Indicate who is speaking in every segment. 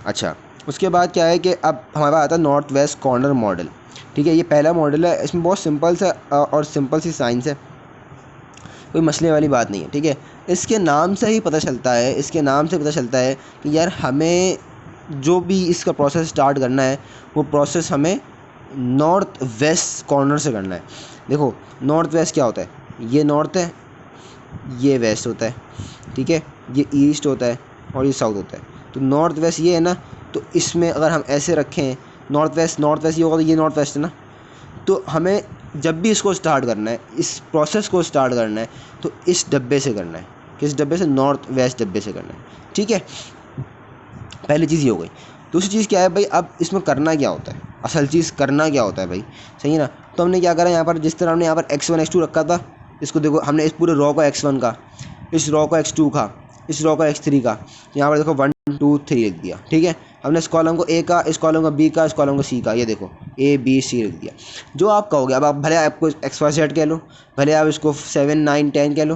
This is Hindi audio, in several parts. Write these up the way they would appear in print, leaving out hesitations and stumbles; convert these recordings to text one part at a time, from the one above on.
Speaker 1: अच्छा, उसके बाद क्या है कि अब हमारे पास आता है नॉर्थ वेस्ट कॉर्नर मॉडल। ठीक है, ये पहला मॉडल है, इसमें बहुत सिंपल सा और सिंपल सी साइंस है, कोई मसले वाली बात नहीं है। ठीक है, इसके नाम से ही पता चलता है, इसके नाम से पता चलता है कि यार हमें जो भी इसका प्रोसेस स्टार्ट करना है वो प्रोसेस हमें नॉर्थ वेस्ट कॉर्नर से करना है। देखो नॉर्थ वेस्ट क्या होता है, ये नॉर्थ है, ये वेस्ट होता है, ठीक है, ये ईस्ट होता है और ये साउथ होता है। तो नॉर्थ वेस्ट ये है ना, तो इसमें अगर हम ऐसे रखें नॉर्थ वेस्ट ये होगा, तो ये नॉर्थ वेस्ट है ना। तो हमें जब भी इसको स्टार्ट करना है, इस प्रोसेस को स्टार्ट करना है, तो इस डब्बे से करना है। किस डब्बे से? नॉर्थ वेस्ट डब्बे से करना है। ठीक है, पहली चीज़ ये हो गई। दूसरी चीज़ क्या है भाई, अब इसमें करना क्या होता है, असल चीज़ करना क्या होता है भाई, सही है ना। तो हमने क्या करा यहाँ पर, जिस तरह हमने यहाँ पर x1 x2 रखा था, इसको देखो हमने इस पूरे रॉ को x1 का, इस रॉ को x2 का, इस रॉ को x3 का, यहाँ पर देखो 1 2 3 लिख दिया। ठीक है, हमने इस कॉलम को A का, इस कॉलम को B का, इस कॉलम को C का, ये देखो A B C लिख दिया। जो आप कहोगे, अब आप भले आपको XYZ कह लो, भले आप इसको 7 9 10 कह लो,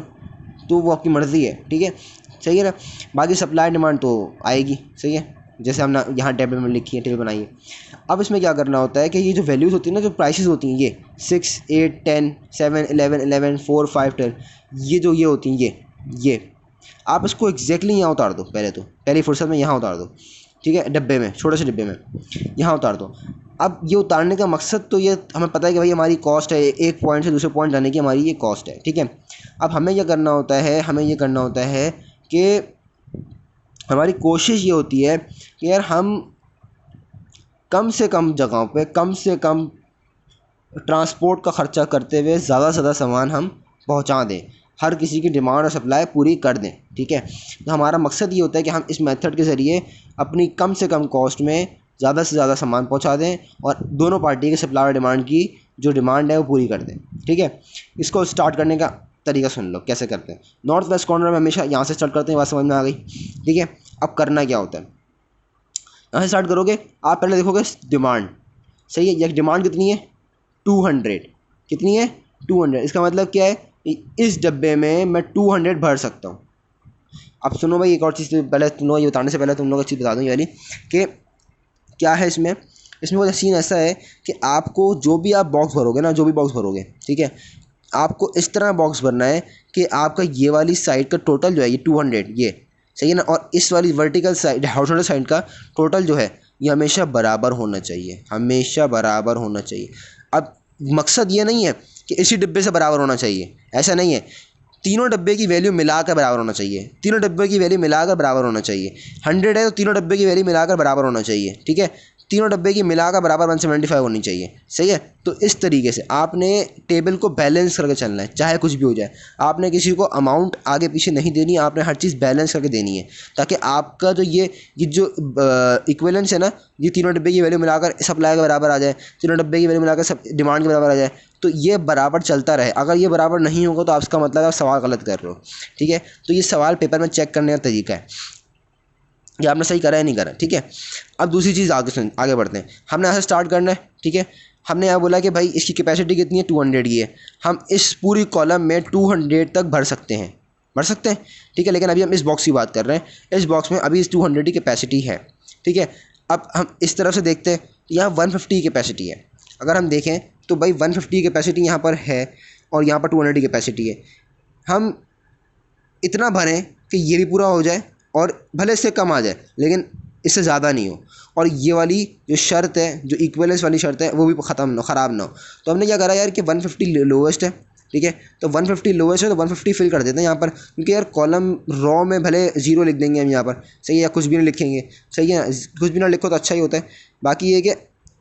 Speaker 1: तो वो आपकी मर्ज़ी है। ठीक है, सही है ना। बाकी सप्लाई डिमांड तो आएगी, सही है, जैसे हमने यहाँ टेबल में लिखी है, टेबल बनाई है। अब इसमें क्या करना होता है कि ये जो वैल्यूज़ होती है ना, जो प्राइसेस होती हैं, ये 6 8 10 7 11 11 4 5 10, ये जो ये होती हैं, ये आप इसको एग्जैक्टली यहाँ उतार दो, पहले तो पहली फुर्सत में यहाँ उतार दो। ठीक है, डब्बे में, छोटे से डिब्बे में यहाँ उतार दो। अब ये उतारने का मकसद तो ये हमें पता है कि भाई हमारी कॉस्ट है, एक पॉइंट से दूसरे पॉइंट जाने की हमारी ये कॉस्ट है। ठीक है, अब हमें ये करना होता है, हमें ये करना होता है कि हमारी कोशिश ये होती है कि यार हम कम से कम जगहों पे कम से कम ट्रांसपोर्ट का ख़र्चा करते हुए ज़्यादा से ज़्यादा सामान हम पहुंचा दें, हर किसी की डिमांड और सप्लाई पूरी कर दें। ठीक है, तो हमारा मकसद ये होता है कि हम इस मेथड के ज़रिए अपनी कम से कम कॉस्ट में ज़्यादा से ज़्यादा सामान पहुंचा दें और दोनों पार्टी के सप्लाई और डिमांड की जो डिमांड है वो पूरी कर दें। ठीक है, इसको स्टार्ट करने का तरीका सुन लो कैसे करते हैं। नॉर्थ वेस्ट कॉर्नर में हमेशा यहाँ से स्टार्ट करते हैं, बात समझ में आ गई। ठीक है, अब करना क्या होता है, यहाँ से स्टार्ट करोगे, आप पहले देखोगे डिमांड, सही है, ये डिमांड कितनी है 200, कितनी है 200। इसका मतलब क्या है, इस डब्बे में मैं 200 भर सकता हूँ। अब सुनो भाई, एक और चीज़ पहले तुम लोग ये बताने से पहले तुम लोग एक चीज़ बता दूँ ये वाली, कि क्या है इसमें, वो सीन ऐसा है कि आपको जो भी आप बॉक्स भरोगे ना, जो भी बॉक्स भरोगे, ठीक है, आपको इस तरह बॉक्स भरना है कि आपका ये वाली साइड का टोटल जो है ये 200, ये सही है ना, और इस वाली वर्टिकल साइड, हॉरिजॉन्टल साइड का टोटल जो है ये हमेशा बराबर होना चाहिए, हमेशा बराबर होना चाहिए। अब मकसद ये नहीं है कि इसी डिब्बे से बराबर होना चाहिए, ऐसा नहीं है, तीनों डब्बे की वैल्यू मिलाकर बराबर होना चाहिए, तीनों डब्बे की वैल्यू मिलाकर बराबर होना चाहिए। 100 है तो तीनों डब्बे की वैल्यू मिलाकर बराबर होना चाहिए। ठीक है, तीनों डब्बे की मिलाकर बराबर 175 होनी चाहिए, सही है। तो इस तरीके से आपने टेबल को बैलेंस करके चलना है, चाहे कुछ भी हो जाए। आपने किसी को अमाउंट आगे पीछे नहीं देनी, आपने हर चीज़ बैलेंस करके देनी है, ताकि आपका जो ये जो इक्विवेलेंस है ना, ये तीनों डब्बे की वैल्यू मिलाकर सप्लाई के बराबर आ जाए, तीनों डब्बे की वैल्यू मिलाकर सब डिमांड के बराबर आ जाए, तो ये बराबर चलता रहे। अगर ये बराबर नहीं होगा तो आपका मतलब आप सवाल गलत कर रहे हो। ठीक है, तो ये सवाल पेपर में चेक करने का तरीका है कि आपने सही करा है नहीं करा। ठीक है, अब दूसरी चीज़ आगे बढ़ते हैं। हमने यहाँ से स्टार्ट करना है। ठीक है, हमने यहाँ बोला कि भाई इसकी कैपेसिटी कितनी है, 200 की है। हम इस पूरी कॉलम में 200 तक भर सकते हैं, भर सकते हैं। ठीक है, लेकिन अभी हम इस बॉक्स की बात कर रहे हैं, इस बॉक्स में अभी इस 200 की कैपेसिटी है। ठीक है, अब हम इस तरफ से देखते हैं, यहाँ 150 की कैपेसिटी है। अगर हम देखें तो भाई 150 की कैपेसिटी यहाँ पर है और यहाँ पर 200 की कैपेसिटी है। हम इतना भरें कि ये भी पूरा हो जाए और भले इससे कम आ जाए, लेकिन इससे ज़्यादा नहीं हो, और ये वाली जो शर्त है, जो इक्विवेलेंस वाली शर्त है, वो भी ख़राब ना हो। तो हमने क्या करा यार कि 150 लोवेस्ट है। ठीक है, तो 150 लोवेस्ट है तो 150 फिल कर देते हैं यहाँ पर, क्योंकि यार कॉलम रॉ में भले 0 लिख देंगे हम यहाँ पर, सही है, या कुछ भी नहीं लिखेंगे, सही है, कुछ भी ना लिखो तो अच्छा ही होता है। बाकी ये कि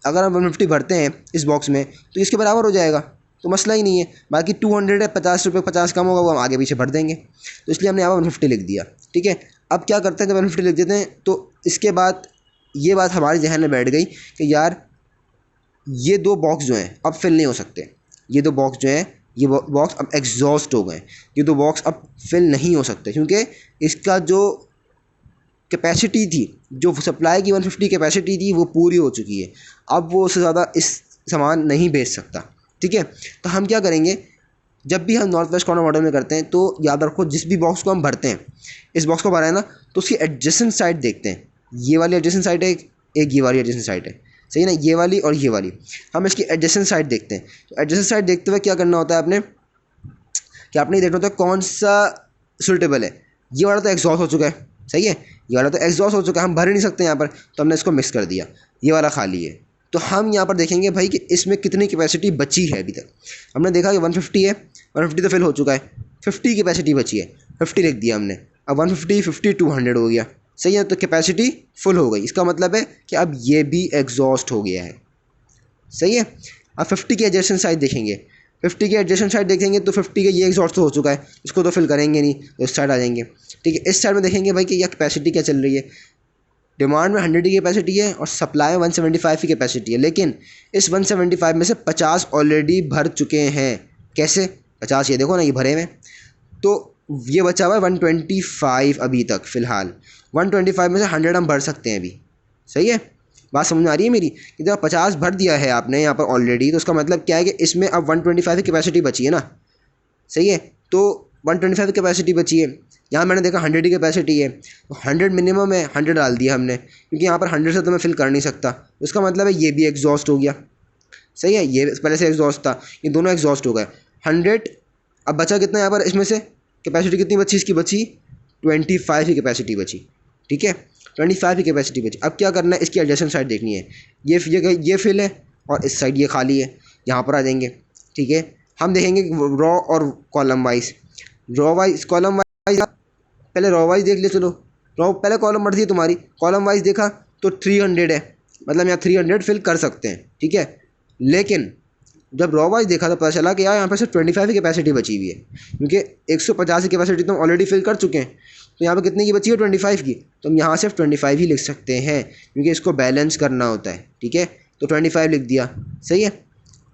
Speaker 1: अगर हम 150 भरते हैं इस बॉक्स में तो इसके बराबर हो जाएगा, तो मसला ही नहीं है। बाकी 200 है, 50 रुपये 50 कम होगा वो हम आगे पीछे भर देंगे, तो इसलिए हमने यहाँ पर 150 लिख दिया। ठीक है, अब क्या करते हैं, जब 150 लिख देते हैं तो इसके बाद ये बात हमारे जहन में बैठ गई कि यार ये दो बॉक्स जो हैं अब फिल नहीं हो सकते, ये दो बॉक्स जो हैं, ये बॉक्स अब एग्जॉस्ट हो गए, ये दो बॉक्स अब फिल नहीं हो सकते, क्योंकि इसका जो कैपेसिटी थी, जो सप्लाई की 150 कैपेसिटी थी, वो पूरी हो चुकी है। अब वो उससे ज़्यादा इस सामान नहीं बेच सकता। ठीक है, तो हम क्या करेंगे, जब भी हम नॉर्थ वेस्ट कॉर्नर मॉडल में करते हैं तो याद रखो, जिस भी बॉक्स को हम भरते हैं, इस बॉक्स को भरा है ना, तो उसकी एडजेसेंट साइड देखते हैं, ये वाली एडजेसेंट साइड है, एक ये वाली एडजेसेंट साइड है, सही है ना, ये वाली और ये वाली। हम इसकी एडजेसेंट साइड देखते हैं। तो एडजेसेंट साइड देखते हुए क्या करना होता है आपने, कि आपने ये देखना होता है कौन सा सुटेबल है। ये वाला तो एग्जॉस्ट हो चुका है, सही है, ये वाला तो एग्जॉस्ट हो चुका है, हम भर ही नहीं सकते यहाँ पर, तो हमने इसको मिक्स कर दिया, ये वाला खाली है। तो हम यहाँ पर देखेंगे भाई कि इसमें कितनी कैपेसिटी बची है। अभी तक हमने देखा कि 150 है, 150 तो फिल हो चुका है, 50 कैपेसिटी बची है, 50 लिख दिया हमने। अब 150 50 200 हो गया, सही है, तो कैपेसिटी फुल हो गई। इसका मतलब है कि अब ये भी एग्जॉस्ट हो गया है, सही है। अब 50 की एडजेसेंट साइड देखेंगे, 50 की एडजेसेंट साइड देखेंगे तो 50 का ये एग्जॉस्ट तो हो चुका है, इसको तो फिल करेंगे नहीं, तो इस साइड आ जाएंगे। ठीक है, इस साइड में देखेंगे भाई कि यह कैपेसिटी क्या चल रही है। डिमांड में 100 की कैपेसिटी है और सप्लाई में 175 की कैपेसिटी है, लेकिन इस 175 में से 50 ऑलरेडी भर चुके हैं। कैसे 50, ये देखो ना, ये भरे हुए, तो ये बचा हुआ है 125 अभी तक फ़िलहाल। 125 में से 100 हम भर सकते हैं अभी, सही है। बात समझ में आ रही है मेरी, कि जब 50 भर दिया है आपने यहाँ पर ऑलरेडी, तो उसका मतलब क्या है कि इसमें अब 125 की कैपेसिटी बची है ना, सही है। तो 125 की कैपेसिटी बची है, यहाँ मैंने देखा 100 की कैपेसिटी है, तो 100 मिनिमम है, 100 डाल दिया हमने, क्योंकि यहाँ पर 100 से तो मैं फिल कर नहीं सकता। उसका मतलब है ये भी एग्जॉस्ट हो गया, सही है, ये पहले से एग्जॉस्ट था, ये दोनों एग्जॉस्ट हो गए। 100, अब बचा कितना यहाँ पर, इसमें से कैपेसिटी कितनी बची, इसकी बची 25 की कैपेसिटी बची, ठीक है, 25 की कैपेसिटी बची। अब क्या करना है, इसकी एडजेसेंट साइड देखनी है। ये फिल है और इस साइड ये खाली है, यहाँ पर आ जाएंगे, ठीक है। हम देखेंगे रॉ और column wise, raw wise column wise, पहले रॉ वाइज देख ले, चलो रॉ पहले कॉलम बढ़ती है तुम्हारी, कॉलम वाइज देखा तो 300 है, मतलब यहाँ 300 फिल कर सकते हैं, ठीक है। लेकिन जब रॉ वाइज देखा तो पता चला कि यार यहाँ पर सिर्फ 25 की कैपेसिटी बची हुई है, क्योंकि 150 की कैपेसिटी तो हम ऑलरेडी फिल कर चुके हैं। तो यहाँ पर कितने की बची है, 25 की, तो हम यहाँ सिर्फ 25 ही लिख सकते हैं, क्योंकि इसको बैलेंस करना होता है, ठीक है। तो 25 लिख दिया, सही है।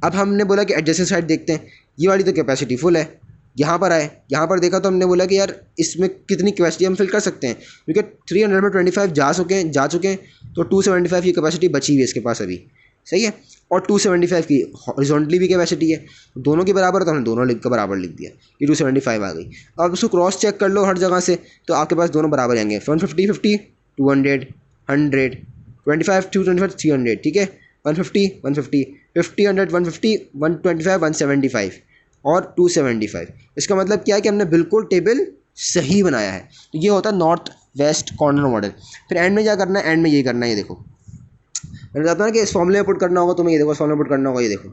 Speaker 1: अब हमने बोला कि एडजेसेंट साइड देखते हैं, ये वाली तो कैपेसिटी फुल है, यहाँ पर आए, यहाँ पर देखा तो हमने बोला कि यार इसमें कितनी कैपेसिटी हम फिल कर सकते हैं, क्योंकि 300 में 25 जा चुके हैं, तो 275 की कैपेसिटी बची हुई है इसके पास अभी, सही है। और 275 की हॉरिजॉन्टली भी कैपेसिटी है, दोनों के बराबर, तो हमने दोनों लिख कर बराबर लिख दिया, ये 275 आ गई। अब उसको क्रॉस चेक कर लो हर जगह से, तो आपके पास दोनों बराबर आएंगे, 150 50 200 100 25 225 300, ठीक है, 150 150 50 100 150 125 175 और 275। इसका मतलब क्या है कि हमने बिल्कुल टेबल सही बनाया है। तो ये होता है नॉर्थ वेस्ट कॉर्नर मॉडल। फिर एंड में क्या करना है, एंड में ये करना है, ये देखो मैंने बताता ना कि इस फॉर्मूले में पुट करना होगा, तुम्हें ये देखो इस फॉर्मूले में पुट करना होगा, ये देखो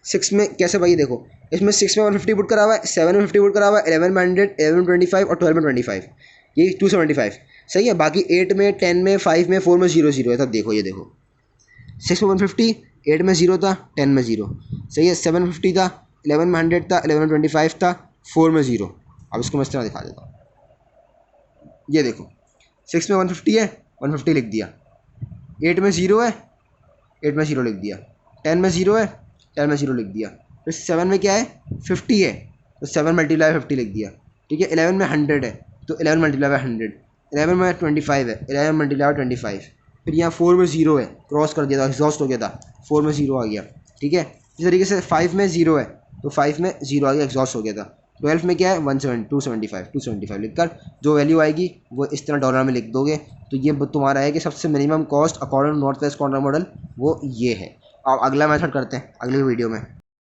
Speaker 1: 6 में कैसे भाई, ये देखो इसमें 6 में 150 पुट करा हुआ है, 7 में 50 पुट करा हुआ है, 11 में 100 11 में 25 और 12 में 25, ये 275, सही है। बाकी 8 में 10 में 5 में 4 में 0 0 है, तब देखो ये देखो 6 में 150, 8 में 0 था, 10 में 0, सही है, 7 में 50 था, 11 में 100 था, 11 में 25 था, 4 में 0। अब इसको मैं इस तरह दिखा देता हूँ, ये देखो 6 में 150 है, 150 लिख दिया, 8 में 0 है, 8 में 0 लिख दिया, 10 में 0 है, 10 में 0 लिख दिया, फिर 7 में क्या है 50 है, तो 7 मल्टीप्लाई 50 लिख दिया, ठीक है। 11 में 100 है, तो 11 मल्टीप्लाई 100, 11 में 25 है, 11 मल्टीप्लाई 25, फिर यहाँ 4 में 0 है, क्रॉस कर दिया था, एग्जॉस्ट हो गया था, 4 में 0 आ गया, ठीक है। इस तरीके से 5 में 0 है, तो 5 में 0 आ गया, एग्जॉस्ट हो गया था। 12 में क्या है 275 लिख कर जो वैल्यू आएगी वो इस तरह डॉलर में लिख दोगे, तो ये तुम्हारा है कि सबसे minimum cost according to north west corner model वो ये है। अब अगला मेथड करते हैं अगली वीडियो में।